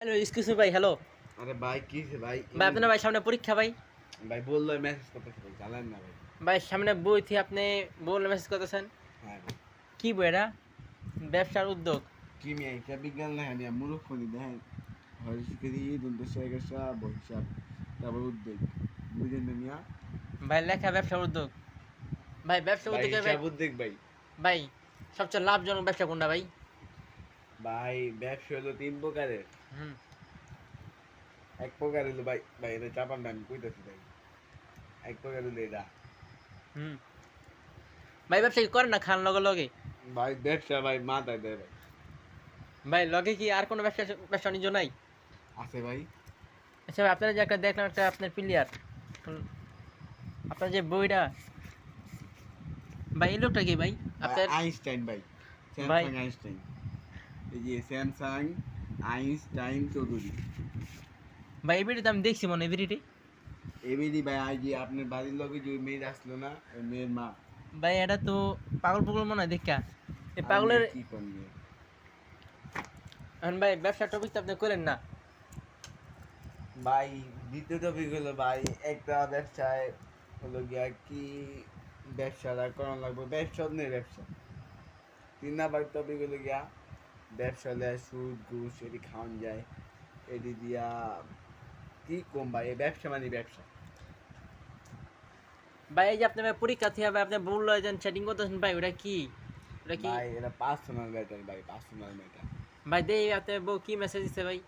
Hello excuse me ভাই hello আরে ভাই কি ভাই ভাই আপনার ভাই সামনে পরীক্ষা ভাই ভাই বললো মেসেজ করতেছে ভাই জানেন না ভাই। ভাই সামনে বই থেকে আপনি বললে মেসেজ করতেছেন হ্যাঁ ভাই কি বই এটা ব্যবসার উদ্যোগ কি মিয়া হিসাব বিজ্ঞান না হ্যাঁ মূর্খ নি দেখেন হরিষ্করি দন্তস্বয়গসা বহিসাব তারপর উদ্যোগ বুঝেন না মিয়া ভাই লেখা ব্যবসার উদ্যোগ ভাই ব্যবসা ভাই উদ্যোগে ভাই হিসাব উদ্যোগ ভাই ভাই সবচেয়ে লাভজনক ব্যবসা কোনটা ভাই ভাই ব্যবসা হলো 3 প্রকারের। হুম এক প্রকার হলো ভাই ভাই এটা চাপান না আমি কইতাছি ভাই। এক প্রকার হলো এটা হুম ভাই ব্যবসা কি করেন না খান লগে লগে ভাই ব্যবসা ভাই মাথায় দেয় ভাই। ভাই লগে কি আর কোনো ব্যবসা ব্যবসা বাণিজ্য নাই আছে ভাই আচ্ছা ভাই আপনারা যে একটা দেখলাম একটা আপনার প্লেয়ার আপনার যে বইটা ভাই এই লোকটা কি ভাই আপনার আইনস্টাইন ভাই ভাই স্যামসাং আইনস্টাইন এই যে স্যামসাং আইনস্টাইন চৌধুরী ভাই এই ভিডিওতে আমি দেখছি মনে হয় ভিডিওটি এমনি ভাই আজ যে আপনার বাড়ির লগে যে মেয়ে আসলো না ওই মেয়ের মা ভাই এটা তো পাগল পাগল মনে হয় দেখা এই আমি পাগলের কি করবে এখন ভাই ব্যবসা টপিক তো আপনি করেন না ভাই দ্বিতীয় টপিক হলো ভাই একটা ব্যবসায় হলো গিয়া কি ব্যবসাটা করানো লাগবে ব্যবসা নেই ব্যবসা 3 নাম্বার টপিক হলো গিয়া ব্যবসা হলে সুদ ঘুষ এটি খাওয়ান যায় এটি দিয়া কি কম ভাই এই ব্যবসা মানে ব্যবসা ভাই এই যে আপনি ভাই পরীক্ষা থেকে ভাই আপনি বললো যে সেটিং করতেছেন ভাই ওটা কি ভাই এটা পার্সোনাল ম্যাটার ভাই পার্সোনাল ম্যাটার ভাই দেই আপনি বউ কি মেসেজ দিছে ভাই